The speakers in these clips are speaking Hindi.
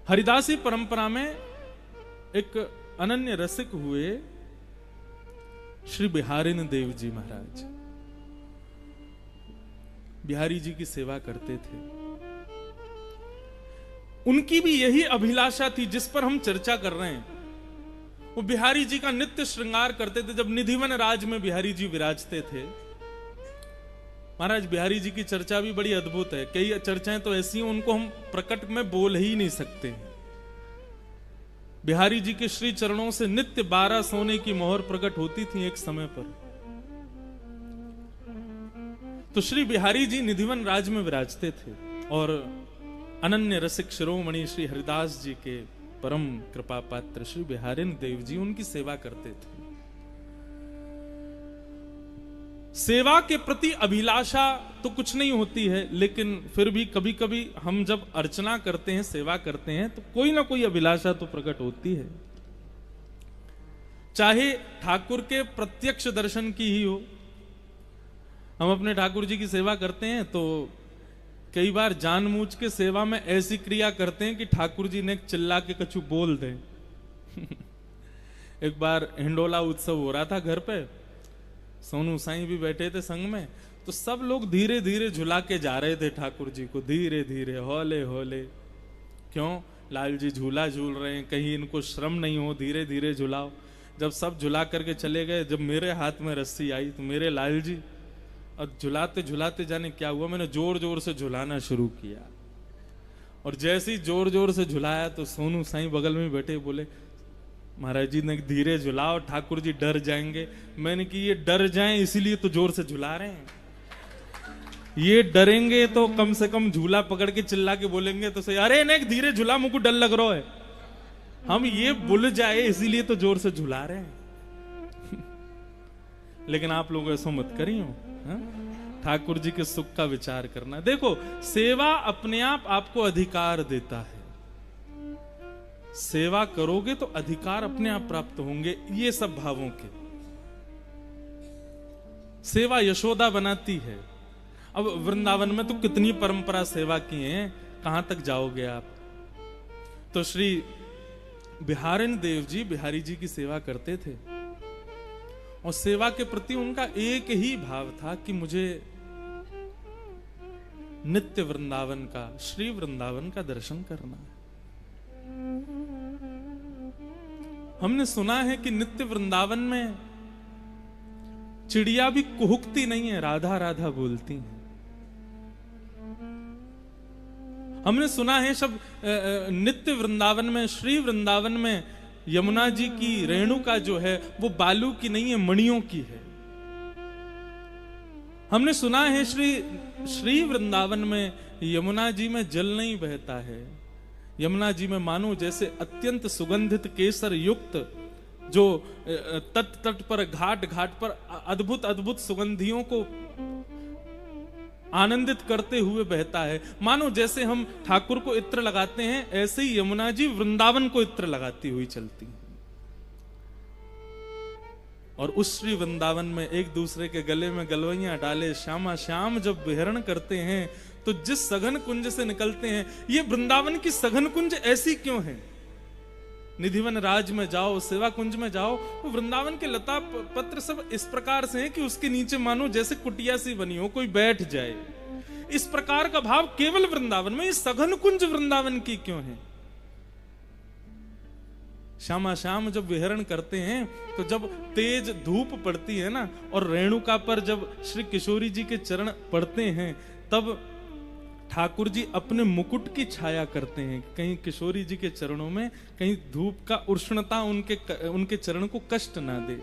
हरिदासी परंपरा में एक अनन्य रसिक हुए श्री बिहारिन देव जी महाराज। बिहारी जी की सेवा करते थे। उनकी भी यही अभिलाषा थी जिस पर हम चर्चा कर रहे हैं। वो बिहारी जी का नित्य श्रृंगार करते थे। जब निधिवन राज में बिहारी जी विराजते थे, महाराज बिहारी जी की चर्चा भी बड़ी अद्भुत है। कई चर्चाएं तो ऐसी हैं उनको हम प्रकट में बोल ही नहीं सकते। बिहारी जी के श्री चरणों से नित्य 12 सोने की मोहर प्रकट होती थी एक समय पर। तो श्री बिहारी जी निधिवन राज में विराजते थे और अनन्य रसिक शिरोमणि श्री हरिदास जी के परम कृपा पात्र श्री बिहारिन देव जी उनकी सेवा करते थे। सेवा के प्रति अभिलाषा तो कुछ नहीं होती है, लेकिन फिर भी कभी कभी हम जब अर्चना करते हैं, सेवा करते हैं, तो कोई ना कोई अभिलाषा तो प्रकट होती है। चाहे ठाकुर के प्रत्यक्ष दर्शन की ही हो। हम अपने ठाकुर जी की सेवा करते हैं तो कई बार जानबूझ के सेवा में ऐसी क्रिया करते हैं कि ठाकुर जी ने चिल्ला के कछु बोल दें। एक बार हिंडोला उत्सव हो रहा था घर पे, सोनू साईं भी बैठे थे संग में, तो सब लोग धीरे धीरे झुला के जा रहे थे ठाकुर जी को, धीरे धीरे हौले हौले। क्यों? लाल जी झूला झूल रहे हैं, कहीं इनको श्रम नहीं हो, धीरे धीरे झुलाओ। जब सब झुला करके चले गए, जब मेरे हाथ में रस्सी आई तो मेरे लाल जी, और झुलाते झुलाते जाने क्या हुआ, मैंने जोर जोर से झुलाना शुरू किया। और जैसे ही जोर जोर से झुलाया तो सोनू साईं बगल में बैठे बोले, महाराज जी ने धीरे झुलाओ, ठाकुर जी डर जाएंगे। मैंने कि ये डर जाएं इसीलिए तो जोर से झुला रहे हैं। ये डरेंगे तो कम से कम झूला पकड़ के चिल्ला के बोलेंगे तो सही, अरे नहीं धीरे झुला, मुझको डर लग रहा है। हम ये भूल जाए इसीलिए तो जोर से झुला रहे हैं। लेकिन आप लोग ऐसा मत करियो। ठाकुर जी के सुख का विचार करना। देखो, सेवा अपने आप आपको अधिकार देता है। सेवा करोगे तो अधिकार अपने आप प्राप्त होंगे, ये सब भावों के। सेवा यशोदा बनाती है। अब वृंदावन में तो कितनी परंपरा सेवा की है, कहां तक जाओगे आप। तो श्री बिहारिन देव जी बिहारी जी की सेवा करते थे और सेवा के प्रति उनका एक ही भाव था कि मुझे नित्य वृंदावन का, श्री वृंदावन का दर्शन करना है। हमने सुना है कि नित्य वृंदावन में चिड़िया भी कुहुकती नहीं है, राधा राधा बोलती हैं। हमने सुना है सब नित्य वृंदावन में, श्री वृंदावन में यमुना जी की रेणुका जो है वो बालू की नहीं है, मणियों की है। हमने सुना है श्री वृंदावन में यमुना जी में जल नहीं बहता है। यमुना जी में मानो जैसे अत्यंत सुगंधित केसर युक्त जो तट तट पर, घाट घाट पर अद्भुत अद्भुत सुगंधियों को आनंदित करते हुए बहता है। मानो जैसे हम ठाकुर को इत्र लगाते हैं, ऐसे ही यमुना जी वृंदावन को इत्र लगाती हुई चलती है। और उस श्री वृंदावन में एक दूसरे के गले में गलवैया डाले श्यामा श्याम जब विहरण करते हैं, तो जिस सघन कुंज से निकलते हैं, ये वृंदावन की सघन कुंज ऐसी क्यों है? निधिवन राज में जाओ, सेवा कुंज में जाओ, तो वृंदावन के लता पत्र सब इस प्रकार से हैं कि उसके नीचे मानो जैसे कुटिया सी बनी हो, कोई बैठ जाए। इस प्रकार का भाव केवल वृंदावन में, ये सघन कुंज वृंदावन की क्यों है? श्यामा श्याम जब विहरण करते हैं, तो जब तेज धूप पड़ती है ना, और रेणुका पर जब श्री किशोरी जी के चरण पड़ते हैं, तब ठाकुर जी अपने मुकुट की छाया करते हैं। कहीं किशोरी जी के चरणों में कहीं धूप का उष्णता उनके चरण को कष्ट ना दे।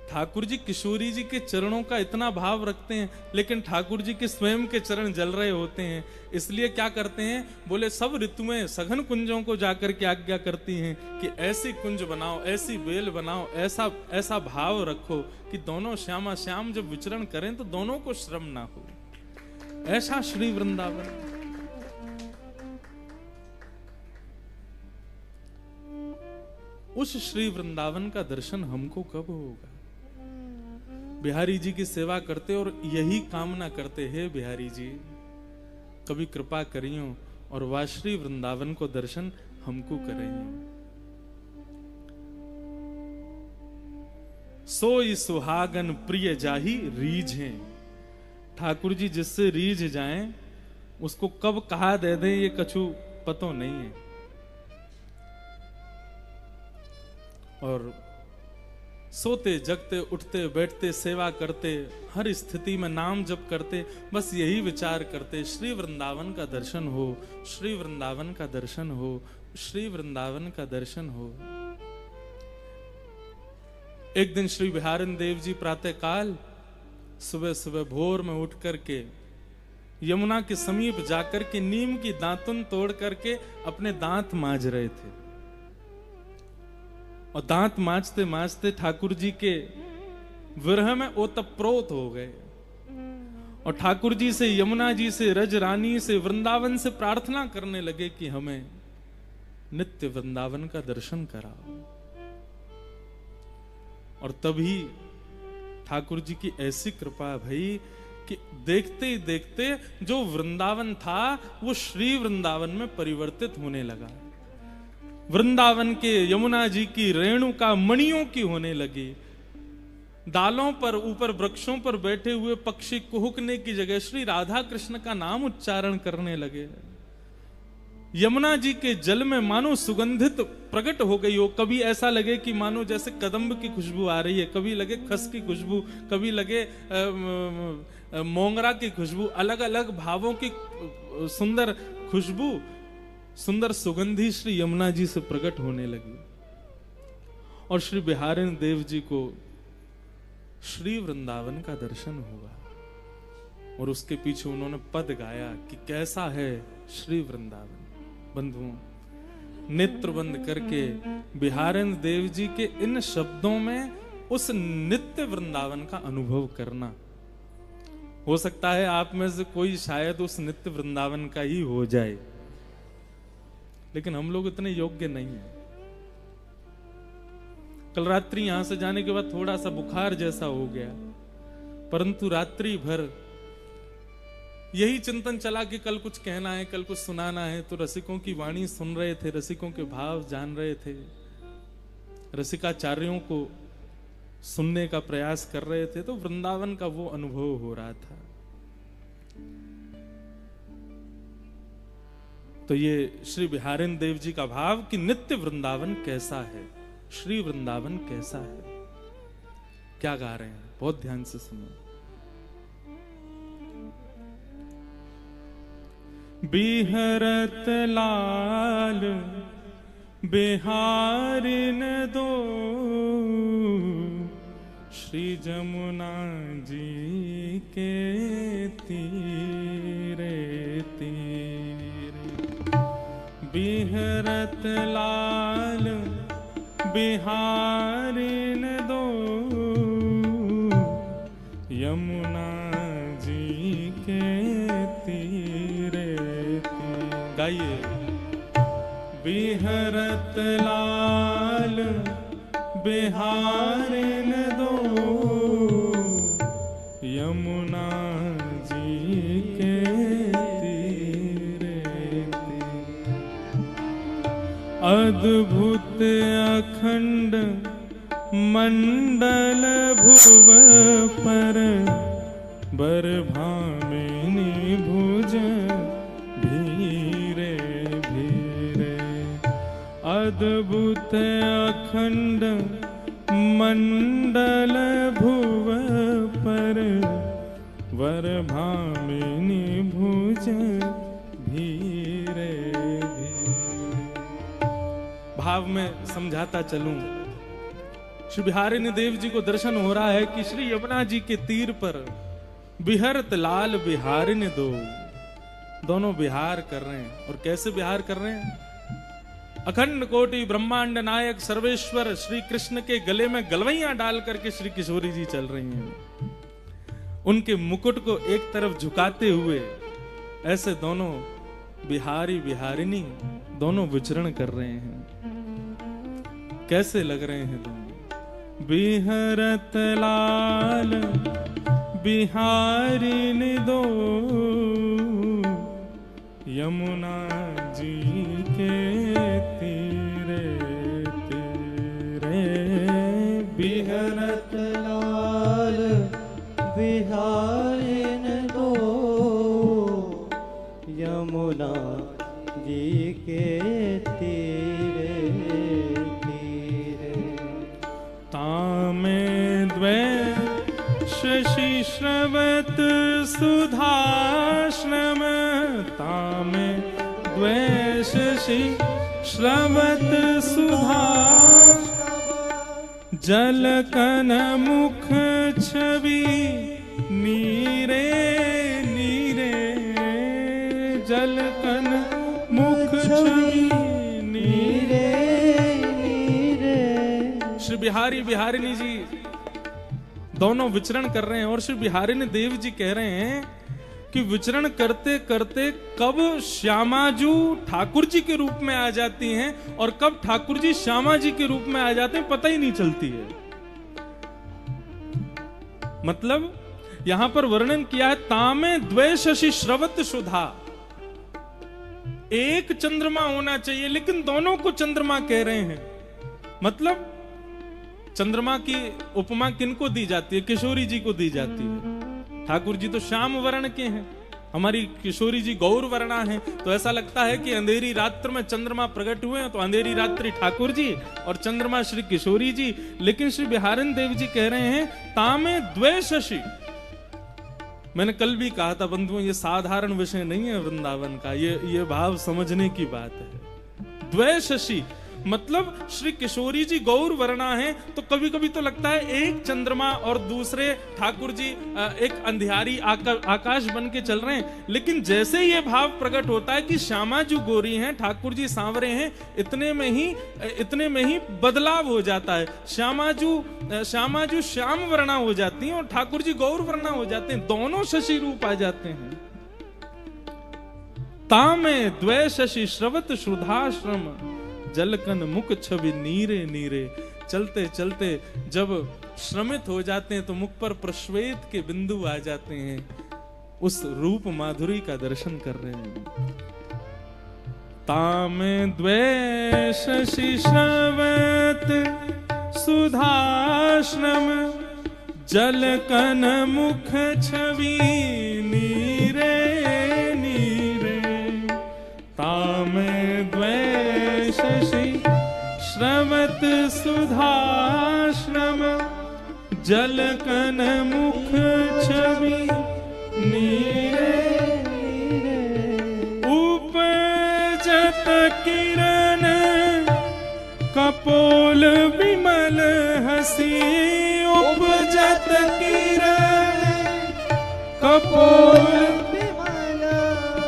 ठाकुर जी किशोरी जी के चरणों का इतना भाव रखते हैं, लेकिन ठाकुर जी के स्वयं के चरण जल रहे होते हैं। इसलिए क्या करते हैं, बोले सब ऋतुएं सघन कुंजों को जाकर के आज्ञा करती हैं कि ऐसी कुंज बनाओ, ऐसी बेल बनाओ, ऐसा ऐसा भाव रखो कि दोनों श्यामा श्याम जब विचरण करें तो दोनों को श्रम ना हो। ऐसा श्री वृंदावन। उस श्री वृंदावन का दर्शन हमको कब होगा? बिहारी जी की सेवा करते और यही कामना करते हैं, बिहारी जी कभी कृपा करियो और वह श्री वृंदावन को दर्शन हमको करें। सोई सुहागन प्रिय जाही रीझें। ठाकुर जी जिससे रीझ जाएं उसको कब कहा दे दें ये कछु पतो नहीं है। और सोते जगते उठते बैठते सेवा करते हर स्थिति में नाम जप करते बस यही विचार करते श्री वृंदावन का दर्शन हो, श्री वृंदावन का दर्शन हो, श्री वृंदावन का दर्शन हो। एक दिन श्री बिहारिन देव जी प्रातः काल सुबह सुबह भोर में उठ करके यमुना के समीप जाकर के नीम की दातुन तोड़ करके अपने दांत मांज रहे थे। और दांत मांजते मांजते ठाकुर जी के विरह में ओतप्रोत हो गए और ठाकुर जी से, यमुना जी से, रज रानी से, वृंदावन से प्रार्थना करने लगे कि हमें नित्य वृंदावन का दर्शन कराओ। और तभी ठाकुर जी की ऐसी कृपा भई कि देखते ही देखते जो वृंदावन था वो श्री वृंदावन में परिवर्तित होने लगा। वृंदावन के यमुना जी की रेणुका मणियों की होने लगी। डालों पर ऊपर वृक्षों पर बैठे हुए पक्षी कुहुकने की जगह श्री राधा कृष्ण का नाम उच्चारण करने लगे। यमुना जी के जल में मानो सुगंधित प्रकट हो गई हो। कभी ऐसा लगे कि मानो जैसे कदम्ब की खुशबू आ रही है, कभी लगे खस की खुशबू, कभी लगे मोंगरा की खुशबू, अलग अलग भावों की सुंदर खुशबू, सुंदर सुगंधी श्री यमुना जी से प्रकट होने लगी। और श्री बिहारिन देव जी को श्री वृंदावन का दर्शन हुआ और उसके पीछे उन्होंने पद गाया कि कैसा है श्री वृंदावन। बंधुओं, नेत्र बंद करके बिहारिन देव जी के इन शब्दों में उस नित्य वृंदावन का अनुभव करना। हो सकता है आप में से कोई शायद उस नित्य वृंदावन का ही हो जाए, लेकिन हम लोग इतने योग्य नहीं हैं। कल रात्रि यहां से जाने के बाद थोड़ा सा बुखार जैसा हो गया, परंतु रात्रि भर यही चिंतन चला कि कल कुछ कहना है, कल कुछ सुनाना है। तो रसिकों की वाणी सुन रहे थे, रसिकों के भाव जान रहे थे, रसिकाचार्यों को सुनने का प्रयास कर रहे थे। तो वृंदावन का वो अनुभव हो रहा था। तो ये श्री बिहारिन देव जी का भाव कि नित्य वृंदावन कैसा है, श्री वृंदावन कैसा है, क्या गा रहे हैं, बहुत ध्यान से सुनो। बिहरत लाल बिहारिन दो, श्री जमुना जी के तीरे तीरे। बिहरत लाल बिहारिन दो, यमुना जी के तीरे तीरे। गाइए। बिहरत लाल बिहारिन दो, यमुना जी के तीरे तीरे। अद्भुत अखंड मंडल भुव पर, बरभामिनी भुज भीरे भीरे। अद्भुत अखंड मंडल भुव पर, बरभामिनी भुज भीरे भीरे। भाव में समझाता चलूं, श्री बिहारिन देव जी को दर्शन हो रहा है कि श्री यमुना जी के तीर पर बिहरत लाल बिहारिन दो, दोनों बिहार कर रहे हैं। और कैसे बिहार कर रहे हैं? अखंड कोटि ब्रह्मांड नायक सर्वेश्वर श्री कृष्ण के गले में गलवैयां डाल करके श्री किशोरी जी चल रही हैं। उनके मुकुट को एक तरफ झुकाते हुए ऐसे दोनों बिहारी बिहारिनी दोनों विचरण कर रहे हैं। कैसे लग रहे हैं दोनों? बिहरत लाल बिहारिन दो, यमुना जी के तीरे तीरे बिहरत लाल बिहारिन दो, यमुना जी के तीरे तीरे। तामे द्वै शशि श्रवत सुधाश्रम, तामे द्वै शशि श्रवत सुधाश्रम, जलकन मुख छवि नीरे नीरे, जलकन मुख छवि नीरे नीरे। श्री बिहारी बिहारिणी जी दोनों विचरण कर रहे हैं और श्री बिहारिणी देव जी कह रहे हैं कि विचरण करते करते कब श्यामाजू ठाकुर जी के रूप में आ जाती हैं और कब ठाकुर जी श्यामा जी के रूप में आ जाते हैं, पता ही नहीं चलती है। मतलब यहां पर वर्णन किया है, तामे द्वै शशि श्रवत सुधा, एक चंद्रमा होना चाहिए लेकिन दोनों को चंद्रमा कह रहे हैं। मतलब चंद्रमा की उपमा किनको दी जाती है? किशोरी जी को दी जाती है। ठाकुर जी तो श्याम वर्ण के हैं, हमारी किशोरी जी गौर वर्णा हैं, तो ऐसा लगता है कि अंधेरी रात्र में चंद्रमा प्रकट हुए हैं तो अंधेरी रात्रि ठाकुर जी और चंद्रमा श्री किशोरी जी। लेकिन श्री बिहारिणी देव जी कह रहे हैं तामे द्वै शशि। मैंने कल भी कहा था बंधुओं, ये साधारण विषय नहीं है वृंदावन का, ये भाव समझने की बात है। द्वै शशि मतलब श्री किशोरी जी गौर वर्णा हैं, तो कभी कभी तो लगता है एक चंद्रमा और दूसरे ठाकुर जी एक अंधियारी आकाश बन के चल रहे हैं। लेकिन जैसे ये भाव प्रकट होता है कि श्यामा जी गोरी हैं, ठाकुर जी सांवरे हैं, इतने में ही बदलाव हो जाता है। श्यामा जी श्याम वर्णा हो जाती हैं और ठाकुर जी गौर वर्णा हो जाते हैं, दोनों शशि रूप आ जाते हैं। तामे द्वै शशि श्रवत सुधाश्रम, जलकन मुख छवि नीरे नीरे। चलते चलते जब श्रमित हो जाते हैं तो मुख पर प्रश्वेत के बिंदु आ जाते हैं, उस रूप माधुरी का दर्शन कर रहे हैं। तामे द्वै शशि श्रवत सुधाश्रम, जलकन मुख छवि नीरे नीरे। तामे द्वै शशि श्रवत सुधाश्रम, जलकन मुख छवि नीरे नीरे। उपजत किरण कपोल विमल हसी, उपजत किरण कपोल विमल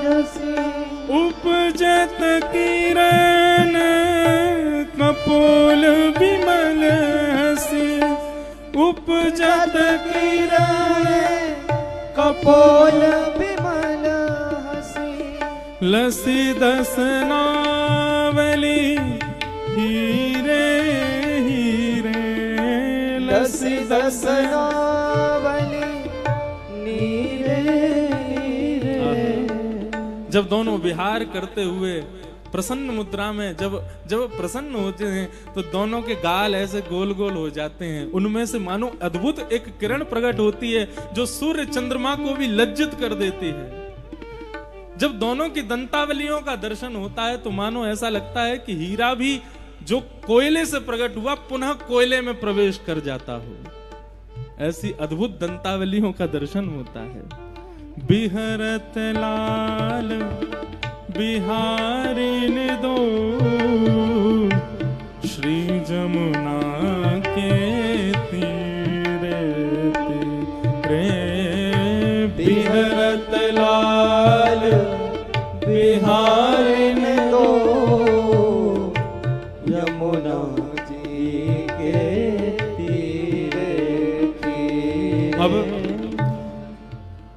हसी, उपजत किरण कपोल विमल हसी, उपजत किरण कपोल विमल हसी। लसी दसनावली हीरे हीरे, लसी दसनावली नीरे नीरे। जब दोनों विहार करते हुए प्रसन्न मुद्रा में जब प्रसन्न होते हैं तो दोनों के गाल ऐसे गोल गोल हो जाते हैं, उनमें से मानो अद्भुत एक किरण प्रकट होती है जो सूर्य चंद्रमा को भी लज्जित कर देती है। जब दोनों की दंतावलियों का दर्शन होता है तो मानो ऐसा लगता है कि हीरा भी जो कोयले से प्रकट हुआ पुनः कोयले में प्रवेश कर जाता हो, ऐसी अद्भुत दंतावलियों का दर्शन होता है। बिहरत लाल बिहारिणी दो, श्री जमुना के तीरे तीरे। बिहरत लाल बिहारिणी दो, यमुना जी के तीरे तीरे। अब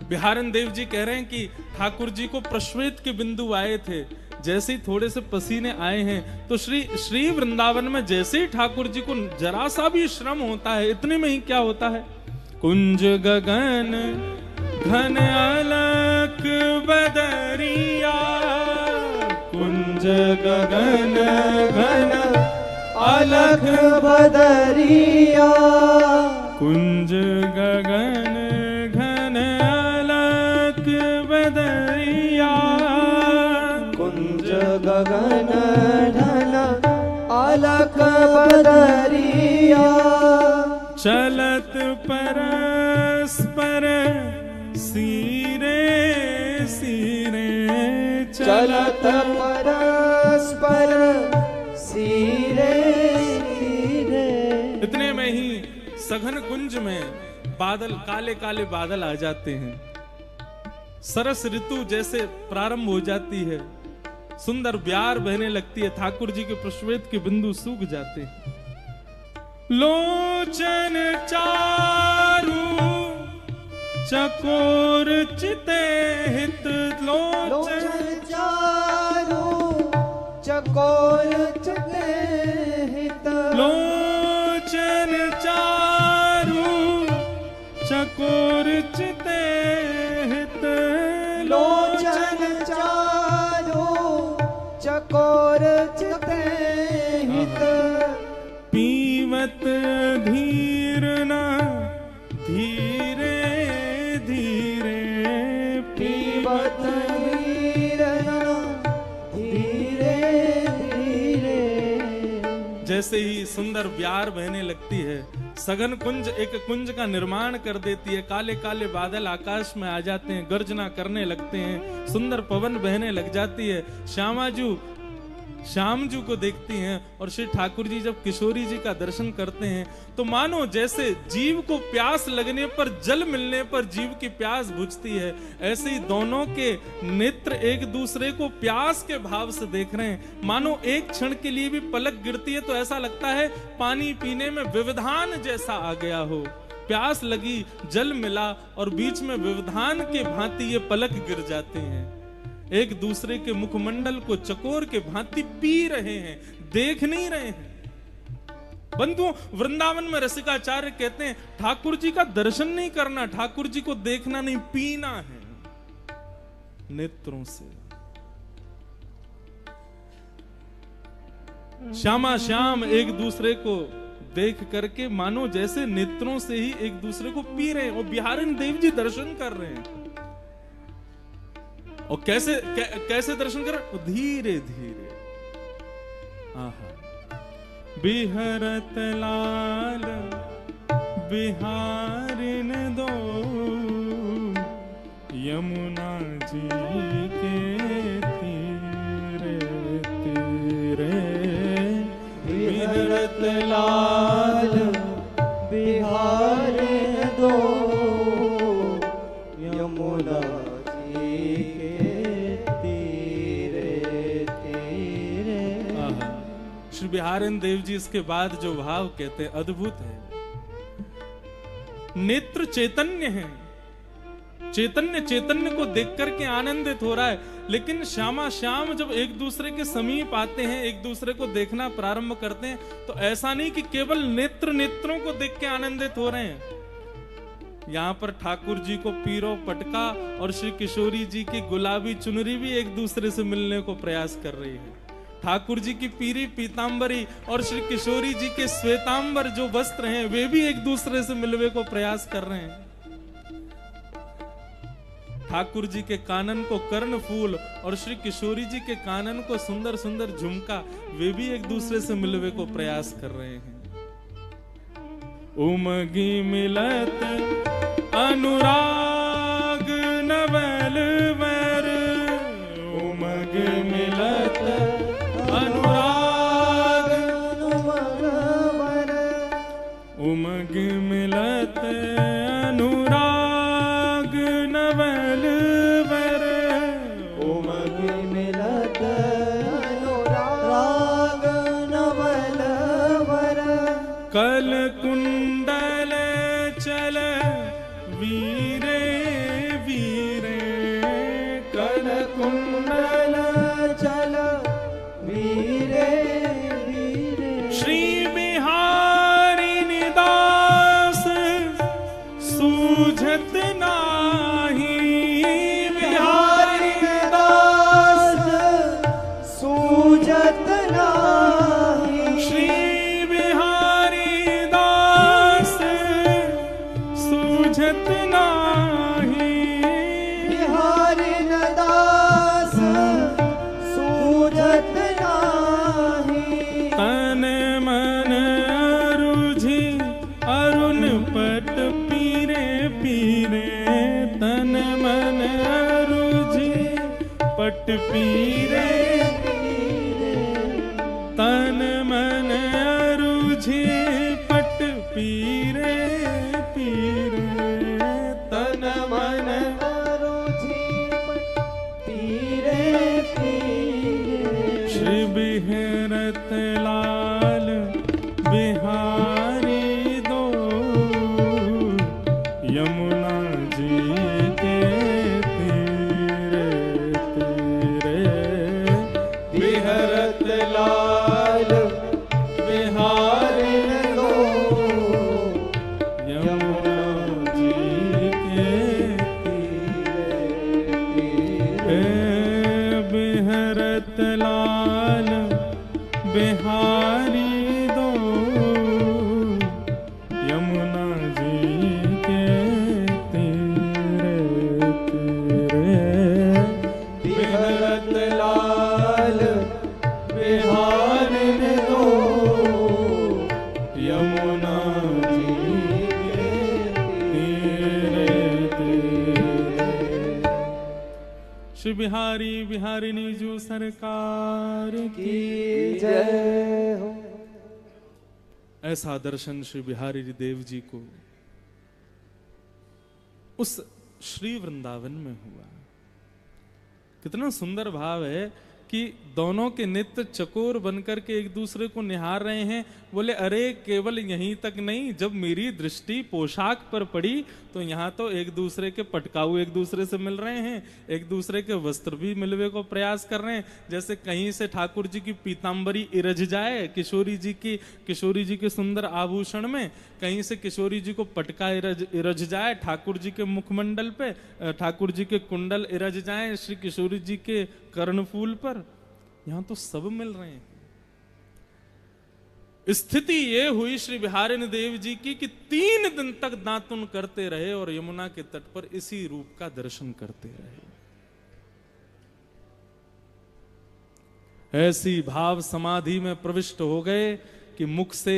बिहारिणी देव जी कह रहे हैं कि ठाकुर जी को प्रश्वेत के बिंदु आए थे, जैसे ही थोड़े से पसीने आए हैं तो श्री वृंदावन में जैसे ही ठाकुर जी को जरा सा भी श्रम होता है, इतने में ही क्या होता है, कुंज गगन घन अलक बदरिया कुंज गगन घन अलख बदरिया कुंज गगन घन अलख बदरिया कुंज गगन ढन अलख बदरिया चलत परस्पर सीरे सीरे चलत परस्पर सीरे सीरे। इतने में ही सघन कुंज में बादल, काले काले बादल आ जाते हैं। सरस ऋतु जैसे प्रारंभ हो जाती है, सुंदर ब्यार बहने लगती है, ठाकुर जी के पुष्पवेद के बिंदु सूख जाते हैं। लोचन चारु चकोर चिते हित लोचन चारु चकोर चिते हित लोचन चारु चकोर चिते हित लोचन चारु चकोर चिते हित पीवत धीर न धीरे धीरे पीवत धीर न धीरे धीरे। जैसे ही सुंदर ब्यार बहने लगती है, सघन कुंज एक कुंज का निर्माण कर देती है। काले काले बादल आकाश में आ जाते हैं, गर्जना करने लगते हैं, सुंदर पवन बहने लग जाती है। श्यामजू को देखती हैं और श्री ठाकुर जी जब किशोरी जी का दर्शन करते हैं तो मानो जैसे जीव को प्यास लगने पर, जल मिलने पर जीव की प्यास बुझती है, ऐसे ही दोनों के नेत्र एक दूसरे को प्यास के भाव से देख रहे हैं। मानो एक क्षण के लिए भी पलक गिरती है तो ऐसा लगता है पानी पीने में व्यवधान जैसा आ गया हो। प्यास लगी, जल मिला और बीच में व्यवधान के भांति ये पलक गिर जाते हैं। एक दूसरे के मुखमंडल को चकोर के भांति पी रहे हैं, देख नहीं रहे हैं। बंधुओं, वृंदावन में रसिकाचार्य कहते हैं ठाकुर जी का दर्शन नहीं करना, ठाकुर जी को देखना नहीं, पीना है नेत्रों से। श्यामा श्याम एक दूसरे को देख करके मानो जैसे नेत्रों से ही एक दूसरे को पी रहे हैं। और बिहारी देव जी दर्शन कर रहे हैं। और कैसे दर्शन कर? धीरे धीरे। आहा। बिहरत लाल बिहारिन दो यमुना जी के तीरे तीरे। बिहरत लाल बिहारिन दो यमुना श्री बिहारिन देव जी इसके बाद जो भाव कहते हैं अद्भुत है। नेत्र चैतन्य है, चैतन्य को देख करके आनंदित हो रहा है। लेकिन श्यामा श्याम जब एक दूसरे के समीप आते हैं, एक दूसरे को देखना प्रारंभ करते हैं, तो ऐसा नहीं कि केवल नेत्रों को देख के आनंदित हो रहे हैं। यहाँ पर ठाकुर जी को पीरो पटका और श्री किशोरी जी की गुलाबी चुनरी भी एक दूसरे से मिलने को प्रयास कर रही है। ठाकुर जी की पीरी पीतांबरी और श्री किशोरी जी के श्वेतांबर जो वस्त्र हैं वे भी एक दूसरे से मिलने को प्रयास कर रहे हैं। ठाकुर जी के कानन को कर्ण फूल और श्री किशोरी जी के कानन को सुंदर सुंदर झुमका, वे भी एक दूसरे से मिलने को प्रयास कर रहे हैं। उमगी मिलत अनुराग नवल वर, उमग मिलत अनुराग उमग मिलत अनुराग नवल वर, उमग मिलत अनुराग नवल वर। कल कुंडल चल वीरे वीरे, कल कुंडल चल वीरे वीरे। श्री बिहारी निदास सूझत नाही, बिहारी दास सूझत पीरे तन मन अरुझे पट पीरे पीरे तन मन श्री बिहरत लाल बिहारी दो यमुना जी के तीरे तीरे बिहरत लाल बिहारी दो यमुना जी के तीरे बिहरत लाल बिहारी दो यमुना जी के तीरे तीरे बिहरत लाल बिहारी दो यमुना जी के तीरे तीरे श्री बिहारी बिहारिणी जू सरकार की की जय हो। ऐसा दर्शन श्री बिहारी देव जी को उस श्री वृंदावन में हुआ। कितना सुंदर भाव है कि दोनों के नित्य चकोर बनकर के एक दूसरे को निहार रहे हैं। बोले अरे केवल यहीं तक नहीं, जब मेरी दृष्टि पोशाक पर पड़ी तो यहाँ तो एक दूसरे के पटकाऊ एक दूसरे से मिल रहे हैं, एक दूसरे के वस्त्र भी मिलवे को प्रयास कर रहे हैं। जैसे कहीं से ठाकुर जी की पीताम्बरी इरझ जाए किशोरी जी के सुंदर आभूषण में, कहीं से किशोरी जी को पटका इरझ जाए ठाकुर जी के मुखमंडल पे, ठाकुर जी के कुंडल इरझ जाए श्री किशोरी जी के कर्णफूल पर, यहां तो सब मिल रहे हैं। स्थिति ये हुई श्री बिहारिणी देव जी की कि 3 दिन तक दातुन करते रहे और यमुना के तट पर इसी रूप का दर्शन करते रहे। ऐसी भाव समाधि में प्रविष्ट हो गए कि मुख से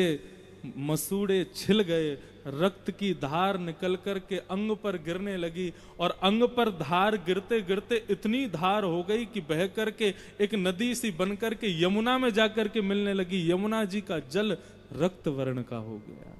मसूड़े छिल गए, रक्त की धार निकल कर के अंग पर गिरने लगी और अंग पर धार गिरते गिरते इतनी धार हो गई कि बह करके एक नदी सी बन करके यमुना में जाकर के मिलने लगी। यमुना जी का जल रक्त वर्ण का हो गया।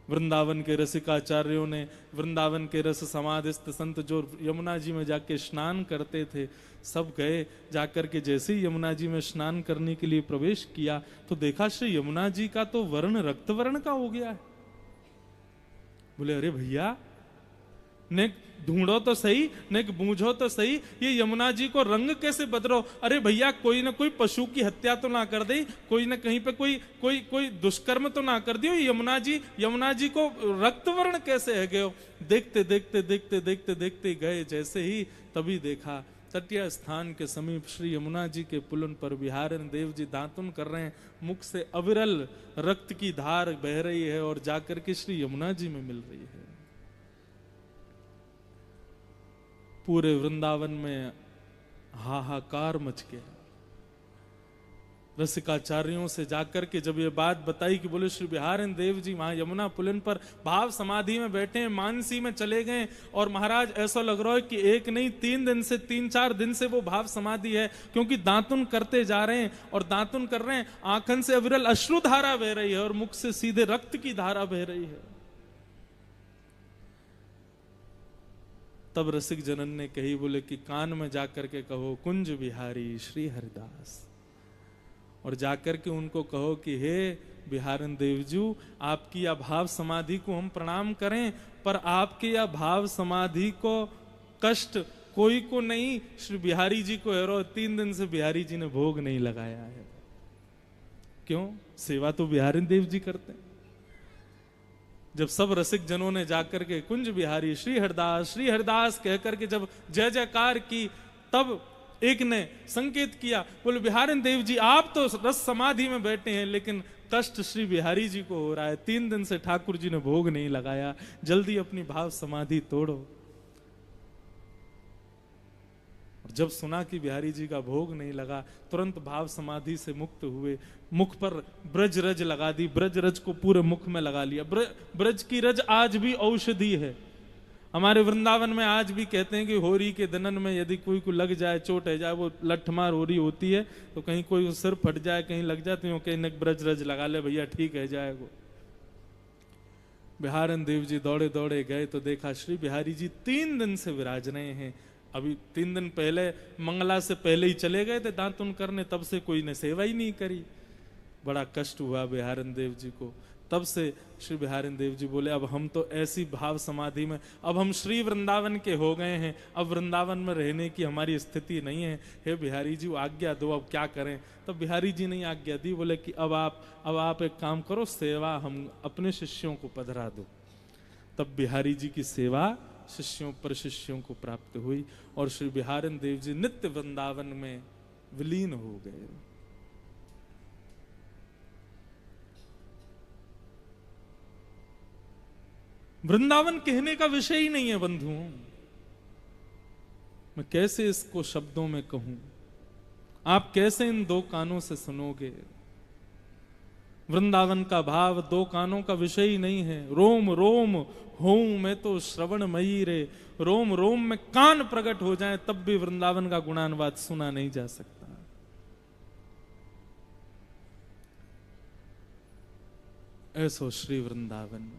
वृंदावन के रसिकाचार्यों ने, वृंदावन के रस समाधिस्थ संत जो यमुना जी में जाके स्नान करते थे, सब गए जाकर के जैसे ही यमुना जी में स्नान करने के लिए प्रवेश किया तो देखा श्री यमुना जी का तो वर्ण रक्त वर्ण का हो गया है। बोले अरे भैया, ने ढूंढो तो सही, ने बूझो तो सही, ये यमुना जी को रंग कैसे बदलो। अरे भैया, कोई ना कोई पशु की हत्या तो ना कर दे, कोई ना कहीं पे कोई दुष्कर्म तो ना कर दियो। यमुना जी को रक्त वर्ण कैसे है गयो। देखते देखते देखते देखते देखते गए जैसे ही, तभी देखा तटीय स्थान के समीप श्री यमुना जी के पुलन पर बिहारिणी देव जी दातुन कर रहे हैं। मुख से अविरल रक्त की धार बह रही है और जाकर के श्री यमुना जी में मिल रही है। पूरे वृंदावन में हाहाकार मच गया। रसिकाचार्यों से जाकर के जब ये बात बताई कि बोले श्री बिहारिणी देव जी वहां यमुना पुलिन पर भाव समाधि में बैठे हैं, मानसी में चले गए और महाराज ऐसा लग रहा है कि एक नहीं 3-4 दिन से वो भाव समाधि है, क्योंकि दातुन करते जा रहे हैं और दातुन कर रहे हैं, आंखन से अविरल अश्रु धारा बह रही है और मुख से सीधे रक्त की धारा बह रही है। तब रसिक जनन ने कही, बोले कि कान में जाकर के कहो कुंज बिहारी श्री हरिदास, और जाकर के उनको कहो कि हे बिहारिणी देवजू, आपकी अभाव समाधि को हम प्रणाम करें, पर आपके अभाव समाधि को कष्ट कोई को नहीं, श्री बिहारी जी को है। 3 दिन से बिहारी जी ने भोग नहीं लगाया है। क्यों? सेवा तो बिहारिणी देव जी करते हैं। जब सब रसिक जनों ने जाकर के कुंज बिहारी श्री हरिदास कह करके जब जय जयकार की, तब एक ने संकेत किया, बोले बिहारिणी देव जी आप तो रस समाधि में बैठे हैं, लेकिन कष्ट श्री बिहारी जी को हो रहा है। 3 दिन से ठाकुर जी ने भोग नहीं लगाया, जल्दी अपनी भाव समाधि तोड़ो। और जब सुना कि बिहारी जी का भोग नहीं लगा, तुरंत भाव समाधि से मुक्त हुए। मुख पर ब्रज रज लगा दी, ब्रज रज को पूरे मुख में लगा लिया। ब्रज की रज आज भी औषधि है। हमारे वृंदावन में आज भी कहते हैं कि होरी के दनन में यदि कोई को लग जाए, चोट है जाए, वो लठमार होरी होती है, तो कहीं कोई को सिर फट जाए, कहीं लग जाए, तो कहीं नक ब्रज रज लगा ले भैया ठीक है जाएगा। बिहारन देव जी दौड़े दौड़े गए तो देखा श्री बिहारी जी 3 दिन से विराज रहे हैं। अभी 3 दिन पहले मंगला से पहले ही चले गए थे दातुन करने, तब से कोई ने सेवा ही नहीं करी। बड़ा कष्ट हुआ बिहारन देव जी को। तब से श्री बिहारन देव जी बोले अब हम तो ऐसी भाव समाधि में, अब हम श्री वृंदावन के हो गए हैं, अब वृंदावन में रहने की हमारी स्थिति नहीं है, हे बिहारी जी आज्ञा दो, अब क्या करें। तब बिहारी जी ने आज्ञा दी, बोले कि अब आप एक काम करो, सेवा हम अपने शिष्यों को पधरा दो। तब बिहारी जी की सेवा शिष्यों पर शिष्यों को प्राप्त हुई और श्री बिहारन देव जी नित्य वृंदावन में विलीन हो गए। वृंदावन कहने का विषय ही नहीं है बंधुओं, मैं कैसे इसको शब्दों में कहूं, आप कैसे इन 2 कानों से सुनोगे। वृंदावन का भाव 2 कानों का विषय ही नहीं है। रोम रोम हूं मैं तो श्रवणमयी रे, रोम रोम में कान प्रकट हो जाए तब भी वृंदावन का गुणानुवाद सुना नहीं जा सकता। ऐसो श्री वृंदावन।